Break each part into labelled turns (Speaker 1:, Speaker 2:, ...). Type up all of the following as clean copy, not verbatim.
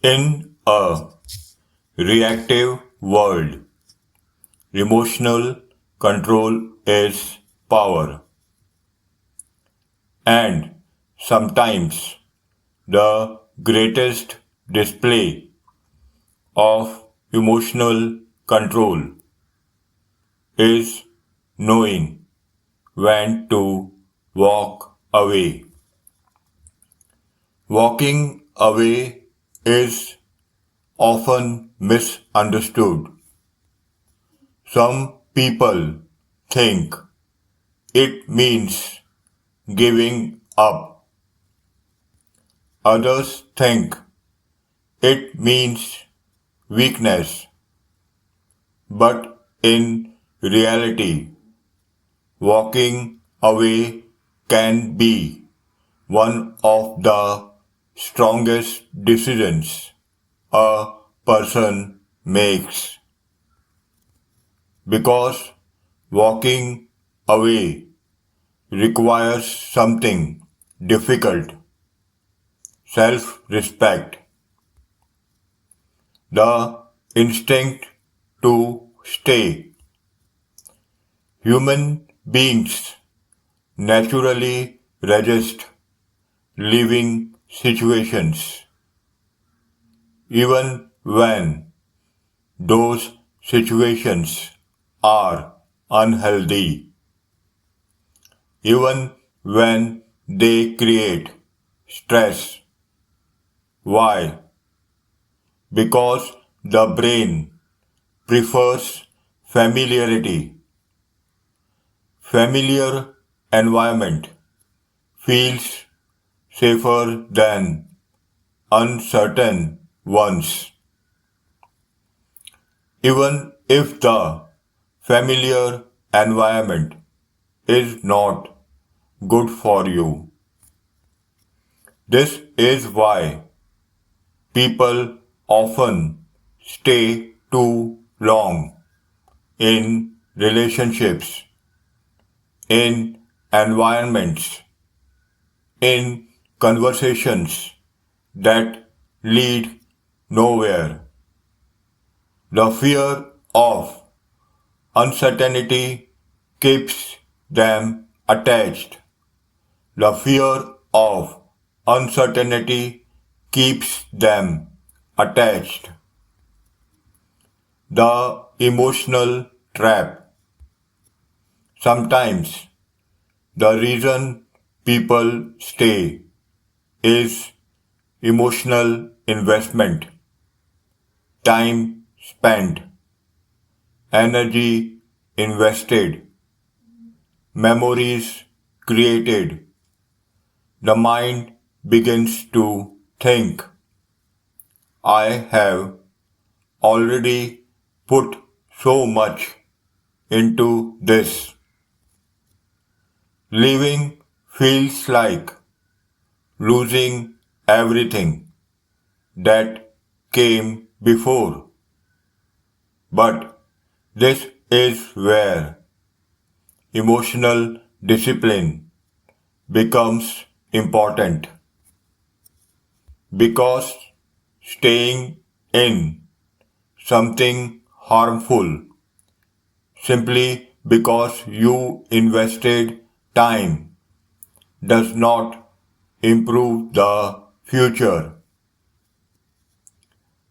Speaker 1: In a reactive world, emotional control is power, and sometimes the greatest display of emotional control is knowing when to walk away. Walking away is often misunderstood. Some people think it means giving up. Others think it means weakness. But in reality, walking away can be one of the strongest decisions a person makes because walking away requires something difficult, self-respect, the instinct to stay. Human beings naturally resist living situations, even when those situations are unhealthy, even when they create stress. Why? Because the brain prefers familiarity. Familiar environment feels safer than uncertain ones. Even if the familiar environment is not good for you. This is why people often stay too long in relationships, in environments, in conversations that lead nowhere. The fear of uncertainty keeps them attached. The fear of uncertainty keeps them attached. The emotional trap. Sometimes the reason people stay is emotional investment, time spent, energy invested, memories created. The mind begins to think, I have already put so much into this. Living feels like losing everything that came before. But this is where emotional discipline becomes important because staying in something harmful simply because you invested time does not improve the future.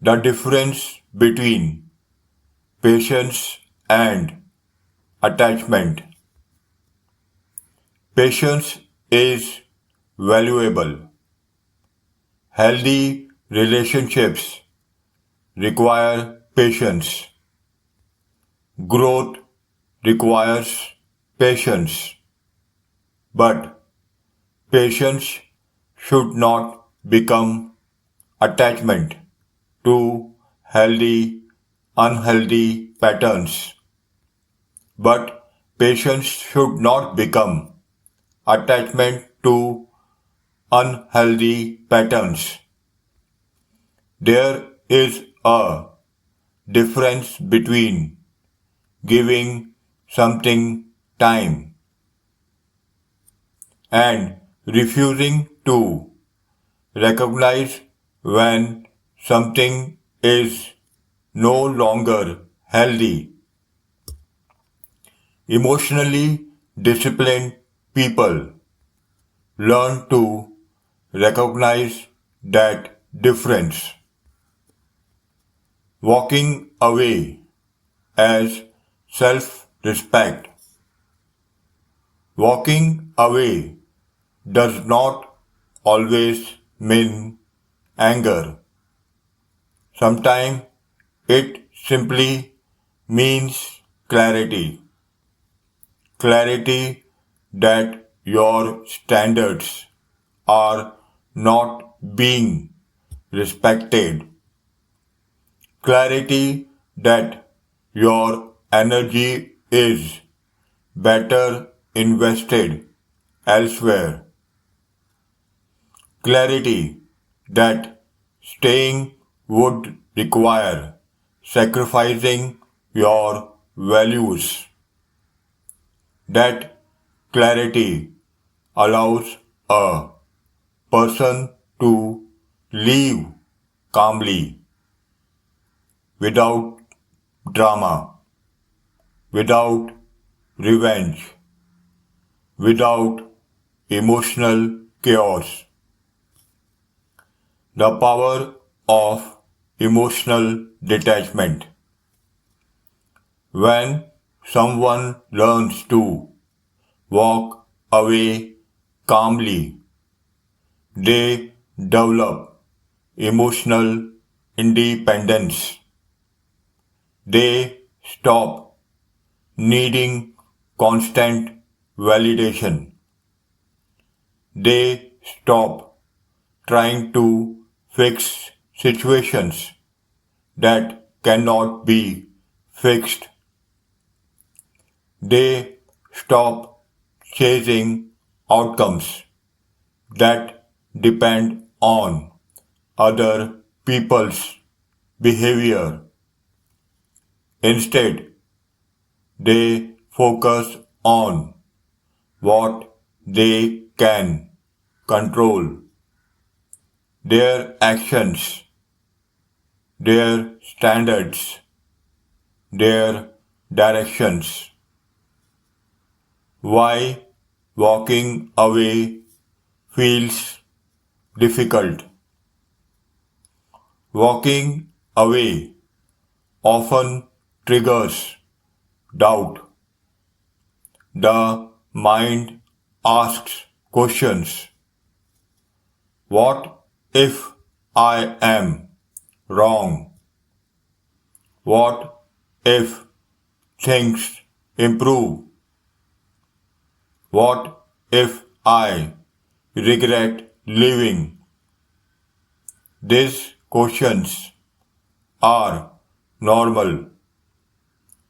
Speaker 1: The difference between patience and attachment. Patience is valuable. Healthy relationships require patience. Growth requires patience. But patience should not become attachment to healthy, unhealthy patterns. But patience should not become attachment to unhealthy patterns. There is a difference between giving something time and refusing to recognize when something is no longer healthy. Emotionally disciplined people learn to recognize that difference. Walking away as self-respect. Walking away does not always mean anger. Sometimes it simply means clarity. Clarity that your standards are not being respected. Clarity that your energy is better invested elsewhere. Clarity that staying would require sacrificing your values. That clarity allows a person to live calmly, without drama, without revenge, without emotional chaos. The power of emotional detachment. When someone learns to walk away calmly, they develop emotional independence. They stop needing constant validation. They stop trying to fix situations that cannot be fixed. They stop chasing outcomes that depend on other people's behavior. Instead, they focus on what they can control: their actions, their standards, their directions. Why walking away feels difficult? Walking away often triggers doubt. The mind asks questions. What if I am wrong? What if things improve? What if I regret living? These questions are normal,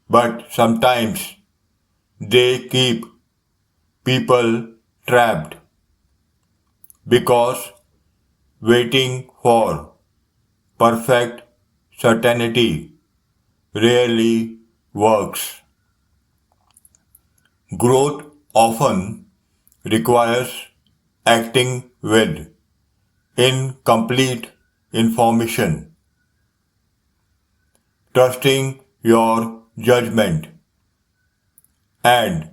Speaker 1: but sometimes they keep people trapped because waiting for perfect certainty rarely works. Growth often requires acting with incomplete information, trusting your judgment, and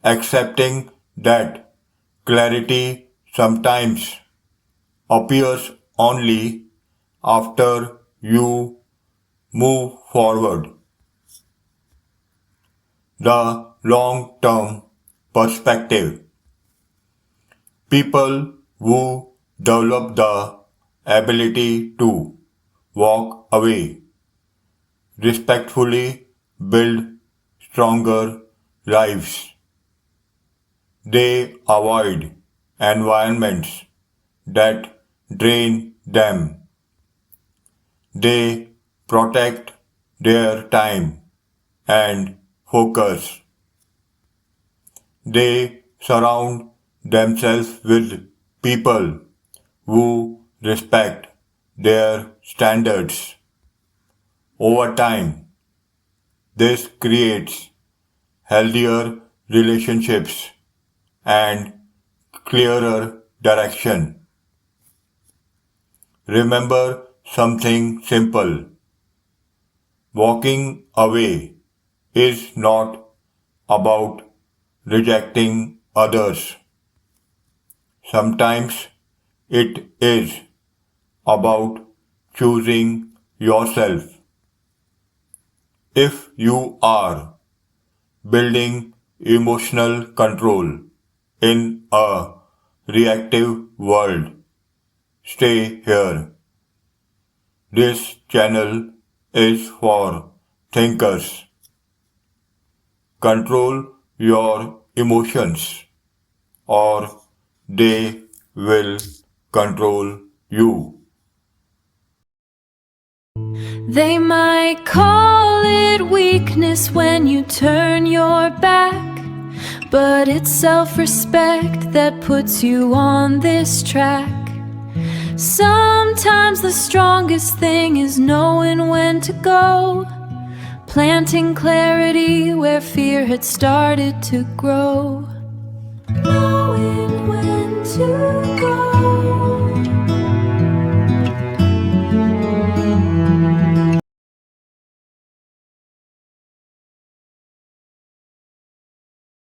Speaker 1: accepting that clarity sometimes appears only after you move forward. The long-term perspective. People who develop the ability to walk away respectfully build stronger lives. They avoid environments that drain them. They protect their time and focus. They surround themselves with people who respect their standards. Over time, this creates healthier relationships and clearer direction. Remember something simple. Walking away is not about rejecting others. Sometimes it is about choosing yourself. If you are building emotional control in a reactive world, stay here. This channel is for thinkers. Control your emotions, or they will control you.
Speaker 2: They might call it weakness when you turn your back, but it's self-respect that puts you on this track. Sometimes the strongest thing is knowing when to go, planting clarity where fear had started to grow. Knowing when to